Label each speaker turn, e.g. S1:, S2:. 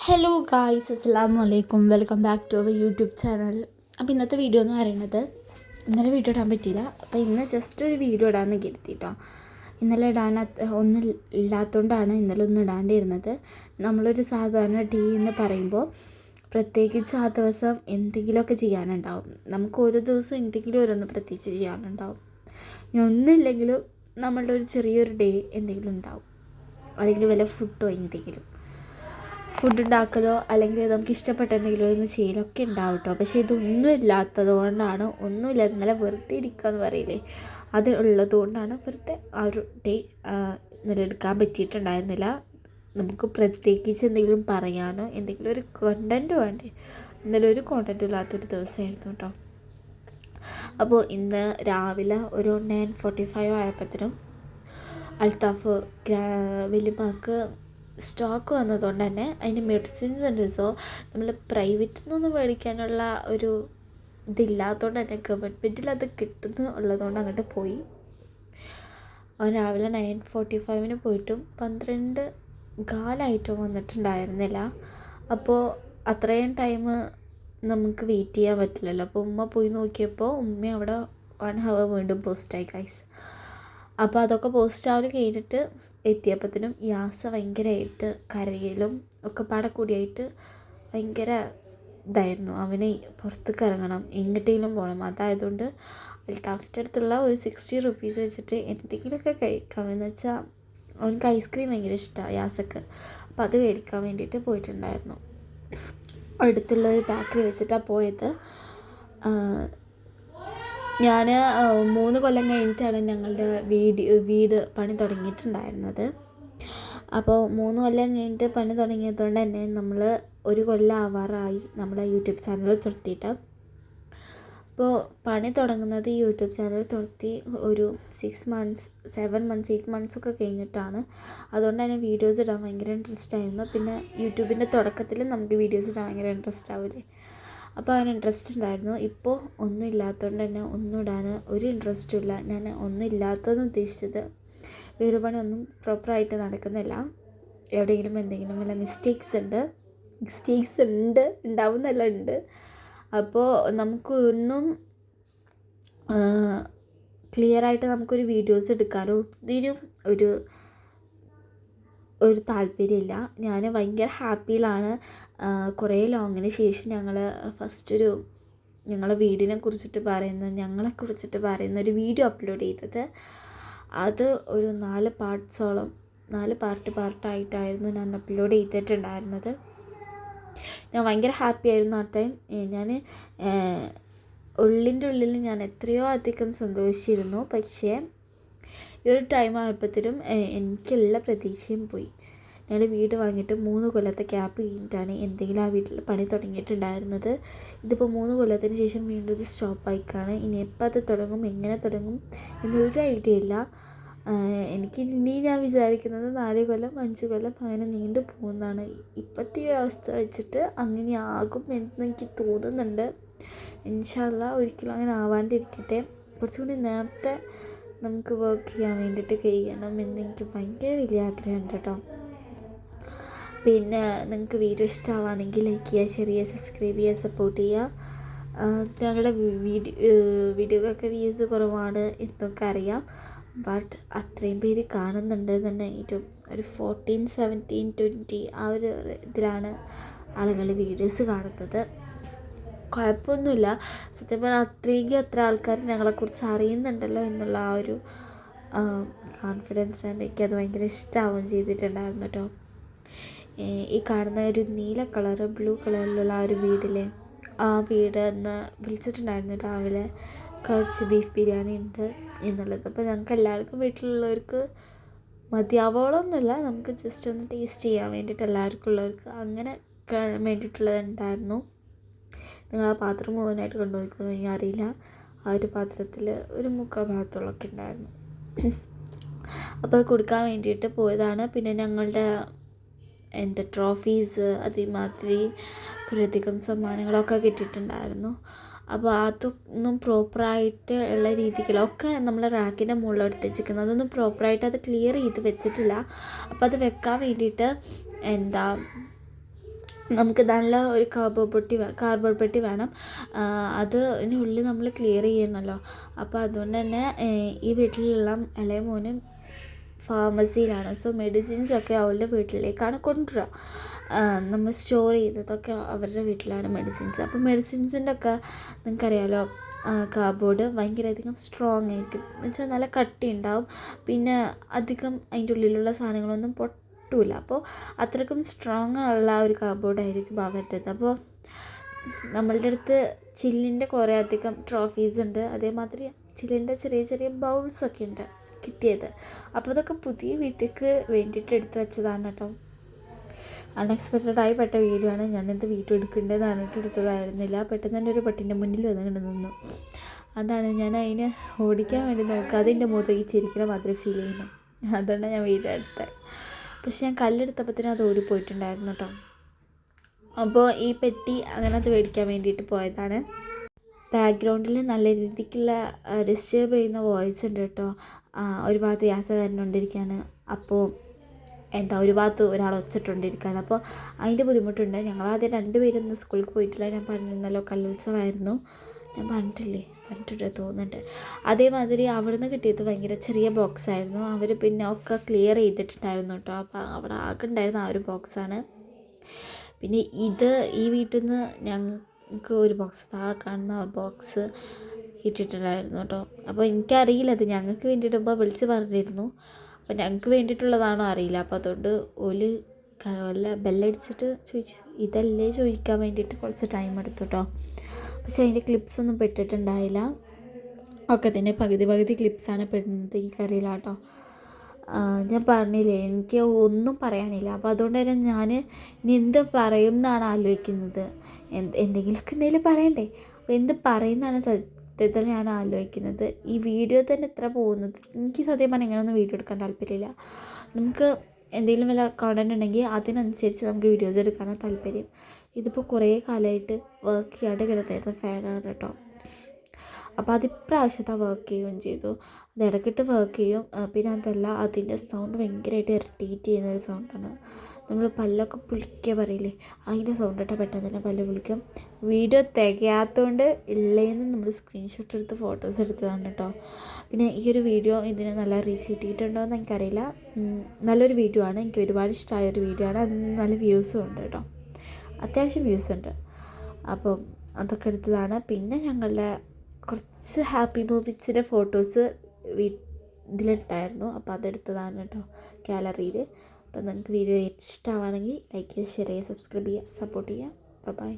S1: Hello guys, അസ്സലാമു അലൈക്കും. Welcome back to our YouTube channel. അപ്പോൾ ഇന്നത്തെ വീഡിയോ എന്ന് പറയുന്നത്, ഇന്നലെ വീഡിയോ ഇടാൻ പറ്റിയില്ല. അപ്പോൾ ഇന്ന് ജസ്റ്റ് ഒരു വീഡിയോ ഇടാമെന്ന് കരുതിയിട്ടോ. ഇന്നലെ ഒന്നും ഇല്ലാത്തതുകൊണ്ടാണ് ഇന്നലെ ഒന്നും ഇടാണ്ടിരുന്നത്. നമ്മളൊരു സാധാരണ ഡേ എന്ന് പറയുമ്പോൾ പ്രത്യേകിച്ച് ആ ദിവസം എന്തെങ്കിലുമൊക്കെ ചെയ്യാനുണ്ടാവും. നമുക്ക് ഓരോ ദിവസം എന്തെങ്കിലും ഓരോന്ന് പ്രത്യേകിച്ച് ചെയ്യാനുണ്ടാവും. ഇനി ഒന്നുമില്ലെങ്കിലും നമ്മളുടെ ഒരു ചെറിയൊരു ഡേ എന്തെങ്കിലും ഉണ്ടാവും, അല്ലെങ്കിൽ വല്ല ഫുഡോ എന്തെങ്കിലും ഫുഡ് ഉണ്ടാക്കലോ അല്ലെങ്കിൽ നമുക്ക് ഇഷ്ടപ്പെട്ട എന്തെങ്കിലും ഒന്ന് ചെയ്യലൊക്കെ ഉണ്ടാവും കേട്ടോ. പക്ഷേ ഇതൊന്നും ഇല്ലാത്തത് കൊണ്ടാണ്, ഒന്നുമില്ലാതെ ഇന്നലെ വെറുതെ ഇരിക്കുക എന്ന് പറയില്ലേ, അത് ഉള്ളത് കൊണ്ടാണ് വെറുതെ ആ ഒരു ഡേ ഇന്നലെ എടുക്കാൻ പറ്റിയിട്ടുണ്ടായിരുന്നില്ല. നമുക്ക് പ്രത്യേകിച്ച് എന്തെങ്കിലും പറയാനോ എന്തെങ്കിലും ഒരു കോണ്ടൻറ്റ് വേണ്ടേ, ഇന്നലെ ഒരു കോണ്ടൻറ്റും ഇല്ലാത്തൊരു ദിവസമായിരുന്നു കേട്ടോ. അപ്പോൾ ഇന്ന് രാവിലെ ഒരു 9:45 ആയപ്പോഴത്തേനും അൽത്താഫ് വലിയപ്പാക്ക് സ്റ്റോക്ക് വന്നതുകൊണ്ട് തന്നെ അതിന് മെഡിസിൻസ് ഉണ്ട്. സോ നമ്മൾ പ്രൈവറ്റിൽ നിന്നൊന്നും മേടിക്കാനുള്ള ഒരു ഇതില്ലാത്തതുകൊണ്ട് തന്നെ ഗവൺമെൻറ്റിൽ അത് കിട്ടുന്നു ഉള്ളതുകൊണ്ട് അങ്ങോട്ട് പോയി. അവൻ രാവിലെ 9:45 പോയിട്ടും 12:15 വന്നിട്ടുണ്ടായിരുന്നില്ല. അപ്പോൾ അത്രയും ടൈം നമുക്ക് വെയിറ്റ് ചെയ്യാൻ പറ്റില്ലല്ലോ. അപ്പോൾ ഉമ്മ പോയി നോക്കിയപ്പോൾ ഉമ്മ അവിടെ 1 hour വീണ്ടും പോസ്റ്റായി ഗൈസ്. അപ്പോൾ അതൊക്കെ പോസ്റ്റ് ആവൽ കഴിഞ്ഞിട്ട് എത്തിയപ്പോഴത്തേനും യാസ ഭയങ്കരമായിട്ട് കരയിലും ഒക്കെ പാടെ കൂടിയായിട്ട് ഭയങ്കര ഇതായിരുന്നു. അവന് പുറത്തേക്ക് ഇറങ്ങണം, എങ്ങോട്ടെങ്കിലും പോകണം. അതായതുകൊണ്ട് അൽത്താഫിൻ്റെ അടുത്തുള്ള ഒരു 60 rupees വെച്ചിട്ട് എന്തെങ്കിലുമൊക്കെ കഴിക്കാമെന്ന് വെച്ചാൽ അവനക്ക് ഐസ്ക്രീം ഭയങ്കര ഇഷ്ടമാണ് യാസക്ക്. അപ്പോൾ അത് മേടിക്കാൻ വേണ്ടിയിട്ട് പോയിട്ടുണ്ടായിരുന്നു. അടുത്തുള്ള ഒരു ബേക്കറി വെച്ചിട്ടാണ് പോയത്. ഞാൻ 3 കൊല്ലം കഴിഞ്ഞിട്ടാണ് ഞങ്ങളുടെ വീട് പണി തുടങ്ങിയിട്ടുണ്ടായിരുന്നത്. അപ്പോൾ 3 കൊല്ലം കഴിഞ്ഞിട്ട് പണി തുടങ്ങിയതുകൊണ്ട് തന്നെ നമ്മൾ 1 കൊല്ലം ആവാറായി നമ്മളെ യൂട്യൂബ് ചാനൽ തുറത്തിയിട്ട്. അപ്പോൾ പണി തുടങ്ങുന്നത് യൂട്യൂബ് ചാനൽ തുറത്തി ഒരു 6 months 7 months 8 months ഒക്കെ കഴിഞ്ഞിട്ടാണ്. അതുകൊണ്ട് തന്നെ വീഡിയോസ് ഇടാൻ ഭയങ്കര ഇൻട്രസ്റ്റ് ആയിരുന്നു. പിന്നെ യൂട്യൂബിൻ്റെ തുടക്കത്തിൽ നമുക്ക് വീഡിയോസ് ഇടാൻ ഭയങ്കര ഇൻട്രസ്റ്റ് ആവില്ലേ, അപ്പോൾ അതിന് ഇൻട്രസ്റ്റ് ഉണ്ടായിരുന്നു. ഇപ്പോൾ ഒന്നും ഇല്ലാത്തതുകൊണ്ട് തന്നെ ഒന്നും ഇടാൻ ഒരു ഇൻട്രസ്റ്റും ഇല്ല. ഞാൻ ഒന്നും ഇല്ലാത്തതെന്ന് ഉദ്ദേശിച്ചത് വീട് പണി ഒന്നും പ്രോപ്പറായിട്ട് നടക്കുന്നില്ല. എവിടെയെങ്കിലും എന്തെങ്കിലും വല്ല മിസ്റ്റേക്സ് ഉണ്ടാവുന്നല്ല ഉണ്ട്. അപ്പോൾ നമുക്കൊന്നും ക്ലിയറായിട്ട് നമുക്കൊരു വീഡിയോസ് എടുക്കാനോ ഇതിനും ഒരു താല്പര്യമില്ല. ഞാൻ ഭയങ്കര ഹാപ്പിയിലാണ്. കുറേ ലോങ്ങിന് ശേഷം ഞങ്ങൾ ഫസ്റ്റ് ഞങ്ങളെ വീടിനെ കുറിച്ചിട്ട് ഞങ്ങളെക്കുറിച്ചിട്ട് പറയുന്ന ഒരു വീഡിയോ അപ്ലോഡ് ചെയ്തത്. അത് ഒരു 4 പാർട്ടായിട്ടായിരുന്നു ഞാൻ അപ്ലോഡ് ചെയ്തിട്ടുണ്ടായിരുന്നത്. ഞാൻ ഭയങ്കര ഹാപ്പി ആയിരുന്നു ആ ടൈം. ഞാൻ ഉള്ളിൽ ഞാൻ എത്രയോ അധികം സന്തോഷിച്ചിരുന്നു. പക്ഷേ ഈ ഒരു ടൈം ആയപ്പോഴത്തേനും എനിക്കെല്ലാ പ്രതീക്ഷയും പോയി. ഞങ്ങൾ വീട് വാങ്ങിയിട്ട് 3 കൊല്ലത്തെ ഗ്യാപ്പ് കഴിഞ്ഞിട്ടാണ് എന്തെങ്കിലും ആ വീട്ടിൽ പണി തുടങ്ങിയിട്ടുണ്ടായിരുന്നത്. ഇതിപ്പോൾ 3 കൊല്ലത്തിന് ശേഷം വീണ്ടും ഇത് സ്റ്റോപ്പായിക്കാണ്. ഇനി എപ്പോൾ അത് തുടങ്ങും, എങ്ങനെ തുടങ്ങും എന്നൊരു ഐഡിയ ഇല്ല. ഇനി ഞാൻ വിചാരിക്കുന്നത് 4 കൊല്ലം 5 കൊല്ലം അങ്ങനെ നീണ്ടു പോകുന്നതാണ്. ഇപ്പോഴത്തെ ഈ അവസ്ഥ വെച്ചിട്ട് അങ്ങനെ ആകും എന്ന് എനിക്ക് തോന്നുന്നുണ്ട്. ഇൻഷാ അല്ലാഹ് ഒരിക്കലും അങ്ങനെ ആവാണ്ടിരിക്കട്ടെ. കുറച്ചുകൂടി നേരത്തെ നമുക്ക് വർക്ക് ചെയ്യാൻ വേണ്ടിയിട്ട് കഴിയണം എന്ന് എനിക്ക് ഭയങ്കര വലിയ ആഗ്രഹമുണ്ട് കേട്ടോ. പിന്നെ നിങ്ങൾക്ക് വീഡിയോ ഇഷ്ടമാവുകയാണെങ്കിൽ ലൈക്ക് ചെയ്യുക, ഷെയർ ചെയ്യുക, സബ്സ്ക്രൈബ് ചെയ്യുക, സപ്പോർട്ട് ചെയ്യുക. ഞങ്ങളുടെ വീഡിയോക്കൊക്കെ വ്യൂസ് കുറവാണ് എന്നൊക്കെ അറിയാം. ബട്ട് അത്രയും പേര് കാണുന്നുണ്ട് തന്നെ. ഏറ്റവും ഒരു 14, 17, 20 ആ ഒരു ഇതിലാണ് ആളുകൾ വീഡിയോസ് കാണുന്നത്. കുഴപ്പമൊന്നുമില്ല. സത്യം പറഞ്ഞാൽ അത്ര ആൾക്കാർ ഞങ്ങളെക്കുറിച്ച് അറിയുന്നുണ്ടല്ലോ എന്നുള്ള ആ ഒരു കോൺഫിഡൻസ് എനിക്കത് ഭയങ്കര ഇഷ്ടമാവുകയും ചെയ്തിട്ടുണ്ടായിരുന്നു കേട്ടോ. ഈ കാണുന്ന ഒരു നീല കളറ് ബ്ലൂ കളറിലുള്ള ആ ഒരു വീടിലെ ആ വീട് എന്ന് വിളിച്ചിട്ടുണ്ടായിരുന്നു രാവിലെ. കുറച്ച് ബീഫ് ബിരിയാണി ഉണ്ട് എന്നുള്ളത്. അപ്പോൾ ഞങ്ങൾക്ക് എല്ലാവർക്കും വീട്ടിലുള്ളവർക്ക് മതിയാവോളമൊന്നുമില്ല, നമുക്ക് ജസ്റ്റ് ഒന്ന് ടേസ്റ്റ് ചെയ്യാൻ വേണ്ടിയിട്ട് എല്ലാവർക്കും ഉള്ളവർക്ക് അങ്ങനെ വേണ്ടിയിട്ടുള്ളത് ഉണ്ടായിരുന്നു. നിങ്ങൾ ആ പാത്രം മുഴുവനായിട്ട് കൊണ്ടുപോയിക്കൊള്ളൂ, ഞാൻ അറിയില്ല. ആ ഒരു പാത്രത്തിൽ ഒരു 3/4 ഭാഗത്തോളമൊക്കെ ഉണ്ടായിരുന്നു. അപ്പോൾ അത് കൊടുക്കാൻ വേണ്ടിയിട്ട് പോയതാണ്. പിന്നെ ഞങ്ങളുടെ ട്രോഫീസ് അതേമാതിരി കുറേയധികം സമ്മാനങ്ങളൊക്കെ കിട്ടിയിട്ടുണ്ടായിരുന്നു. അപ്പോൾ അതൊന്നും പ്രോപ്പറായിട്ട് ഉള്ള രീതികളൊക്കെ നമ്മൾ റാക്കിൻ്റെ മുകളിൽ എടുത്ത് വെച്ചിരിക്കുന്നത്. അതൊന്നും പ്രോപ്പറായിട്ട് അത് ക്ലിയർ ചെയ്ത് വെച്ചിട്ടില്ല. അപ്പോൾ അത് വെക്കാൻ വേണ്ടിയിട്ട് നമുക്ക് നല്ല ഒരു കാർബോർഡ് പെട്ടി വേണം. അതിൻ്റെ ഉള്ളിൽ നമ്മൾ ക്ലിയർ ചെയ്യണമല്ലോ. അപ്പോൾ അതുകൊണ്ട് തന്നെ ഈ വീട്ടിലുള്ള ഇളയ മോനും ഫാർമസിയിലാണ്. സോ മെഡിസിൻസൊക്കെ അവളുടെ വീട്ടിലേക്കാണ് കൊണ്ടുവരിക. നമ്മൾ സ്റ്റോർ ചെയ്തതൊക്കെ അവരുടെ വീട്ടിലാണ് മെഡിസിൻസ്. അപ്പോൾ മെഡിസിൻസിൻ്റെ ഒക്കെ നിങ്ങൾക്കറിയാമല്ലോ, കാർഡ്ബോർഡ് ഭയങ്കരധികം സ്ട്രോങ് ആയിരിക്കും. എന്ന് വെച്ചാൽ നല്ല കട്ടി ഉണ്ടാവും. പിന്നെ അധികം അതിൻ്റെ ഉള്ളിലുള്ള സാധനങ്ങളൊന്നും പൊട്ടില്ല. അപ്പോൾ അത്രയ്ക്കും സ്ട്രോങ് ഉള്ള ഒരു കാർഡ്ബോർഡായിരിക്കും അവരുടേത്. അപ്പോൾ നമ്മളുടെ അടുത്ത് ചില്ലിൻ്റെ കുറേ അധികം ട്രോഫീസ് ഉണ്ട്. അതേമാതിരി ചില്ലിൻ്റെ ചെറിയ ചെറിയ ബൗൾസൊക്കെ ഉണ്ട് കിട്ടിയത്. അപ്പോൾ അതൊക്കെ പുതിയ വീട്ടിലേക്ക് വേണ്ടിയിട്ട് എടുത്തു വെച്ചതാണ് കേട്ടോ. അൺഎക്സ്പെക്റ്റഡായി പെട്ട വീഡിയോ ആണ്. ഞാനിത് വീഡിയോ എടുക്കേണ്ടതെന്ന് പറഞ്ഞിട്ട് എടുത്തതായിരുന്നില്ല. പെട്ടെന്ന് തന്നെ ഒരു പട്ടിൻ്റെ മുന്നിൽ വന്നിട്ട് നിന്നു. അതാണ് ഞാൻ അതിനെ ഓടിക്കാൻ വേണ്ടി നോക്കാതെ എൻ്റെ മുഖത്തേക്ക് ചിരിക്കണ മാത്രമേ ഫീൽ ചെയ്യുന്നു. അതുകൊണ്ടാണ് ഞാൻ വീഡിയോ എടുത്തത്. പക്ഷെ ഞാൻ കല്ലെടുത്തപ്പോഴത്തേനും അത് ഓടിപ്പോയിട്ടുണ്ടായിരുന്നു കേട്ടോ. അപ്പോൾ ഈ പെട്ടി അങ്ങനെ അത് മേടിക്കാൻ വേണ്ടിയിട്ട് പോയതാണ്. ബാക്ക്ഗ്രൗണ്ടിൽ നല്ല രീതിക്കുള്ള ഡിസ്റ്റർബ് ചെയ്യുന്ന വോയിസ് ഉണ്ട് കേട്ടോ. ഒരു ഭാഗത്ത് യാത്ര തരുന്നുകൊണ്ടിരിക്കുകയാണ്. അപ്പോൾ ഒരു ഭാഗത്ത് ഒരാൾ ഒച്ചിട്ടുകൊണ്ടിരിക്കുകയാണ്. അപ്പോൾ അതിൻ്റെ ബുദ്ധിമുട്ടുണ്ട്. ഞങ്ങളാദ്യം 2 പേരൊന്നും സ്കൂളിൽ പോയിട്ടില്ല. ഞാൻ പറഞ്ഞിരുന്നല്ലോ, കലോത്സവമായിരുന്നു. ഞാൻ പറഞ്ഞിട്ടുണ്ട് തോന്നുന്നുണ്ട്. അതേമാതിരി അവിടുന്ന് കിട്ടിയത് ഭയങ്കര ചെറിയ ബോക്സായിരുന്നു. അവർ പിന്നെ ഒക്കെ ക്ലിയർ ചെയ്തിട്ടുണ്ടായിരുന്നു കേട്ടോ. അപ്പോൾ അവിടെ ആകെ ഉണ്ടായിരുന്ന ആ ഒരു ബോക്സാണ്. പിന്നെ ഈ വീട്ടിൽ നിന്ന് ഞങ്ങൾക്ക് ഒരു ബോക്സ്, കാണുന്ന ബോക്സ് ഇട്ടിട്ടുണ്ടായിരുന്നു കേട്ടോ. അപ്പോൾ എനിക്കറിയില്ല, അത് ഞങ്ങൾക്ക് വേണ്ടിയിട്ട് ഇപ്പോൾ വിളിച്ച് പറഞ്ഞിരുന്നു. അപ്പോൾ ഞങ്ങൾക്ക് വേണ്ടിയിട്ടുള്ളതാണോ അറിയില്ല. അപ്പോൾ അതുകൊണ്ട് വല്ല ബെല്ലടിച്ചിട്ട് ചോദിച്ചു, ഇതല്ലേ ചോദിക്കാൻ വേണ്ടിയിട്ട് കുറച്ച് ടൈം എടുത്തു കേട്ടോ. പക്ഷേ അതിൻ്റെ ക്ലിപ്സൊന്നും പെട്ടിട്ടുണ്ടായില്ല. ഒക്കെ തന്നെ പകുതി ക്ലിപ്സാണ് പെടുന്നത്. എനിക്കറിയില്ല കേട്ടോ. ഞാൻ പറഞ്ഞില്ലേ, എനിക്ക് ഒന്നും പറയാനില്ല. അപ്പോൾ അതുകൊണ്ട് തന്നെ ഞാൻ ഇനി എന്ത് പറയും എന്നാണ് ആലോചിക്കുന്നത്. എന്തെങ്കിലും പറയണ്ടേ. അപ്പോൾ എന്ത് പറയുന്നതാണ് സത്യത്തിൽ ഞാൻ ആലോചിക്കുന്നത്. ഈ വീഡിയോ തന്നെ എത്ര പോകുന്നത്. എനിക്ക് സത്യം പറഞ്ഞാൽ ഇങ്ങനെയൊന്നും വീഡിയോ എടുക്കാൻ താല്പര്യമില്ല. നമുക്ക് എന്തെങ്കിലും വല്ല കണ്ടന്റ് ഉണ്ടെങ്കിൽ അതിനനുസരിച്ച് നമുക്ക് വീഡിയോസ് എടുക്കാനാണ് താല്പര്യം. ഇതിപ്പോൾ കുറേ കാലമായിട്ട് വർക്ക് ചെയ്യാണ്ട് കിടന്നിരുന്ന ഫാനാണ് കേട്ടോ. അപ്പോൾ അതിപ്രാവശ്യത്തെ വർക്ക് ചെയ്യുകയും ചെയ്തു. അത് ഇടയ്ക്കിട്ട് വർക്ക് ചെയ്യും. പിന്നെ അതല്ല, അതിൻ്റെ സൗണ്ട് ഭയങ്കരമായിട്ട് ഇറിറ്റേറ്റ് ചെയ്യുന്നൊരു സൗണ്ടാണ്. നമ്മൾ പല്ലൊക്കെ പുളിക്കുക പറയില്ലേ, അതിൻ്റെ സൗണ്ട് ഇട്ടാൽ പെട്ടെന്ന് തന്നെ പല്ല് പുളിക്കും. വീഡിയോ തികയാത്തതുകൊണ്ട് ഉള്ളതെന്ന് നമ്മൾ സ്ക്രീൻഷോട്ട് എടുത്ത് ഫോട്ടോസ് എടുത്തതാണ് കേട്ടോ. പിന്നെ ഈ ഒരു വീഡിയോ ഇതിന് നല്ല റീച്ച് കിട്ടിയിട്ടുണ്ടോ എന്ന് എനിക്കറിയില്ല. നല്ലൊരു വീഡിയോ ആണ്. എനിക്ക് ഒരുപാട് ഇഷ്ടമായൊരു വീഡിയോ ആണ്. അതിന് നല്ല വ്യൂസും ഉണ്ട് കേട്ടോ. അത്യാവശ്യം വ്യൂസ് ഉണ്ട്. അപ്പം അതൊക്കെ എടുത്തതാണ്. പിന്നെ ഞങ്ങളുടെ കുറച്ച് ഹാപ്പി മൊമെൻറ്റ്സിൻ്റെ ഫോട്ടോസ് ഇതിലുണ്ടായിരുന്നു. അപ്പോൾ അതെടുത്തതാണ് കേട്ടോ, ഗാലറിയിൽ. അപ്പോൾ നിങ്ങൾക്ക് വീഡിയോ ഇഷ്ടമാണെങ്കിൽ ലൈക്ക് ചെയ്യുക, ഷെയർ ചെയ്യുക, സബ്സ്ക്രൈബ് ചെയ്യുക, സപ്പോർട്ട് ചെയ്യുക. ബൈ.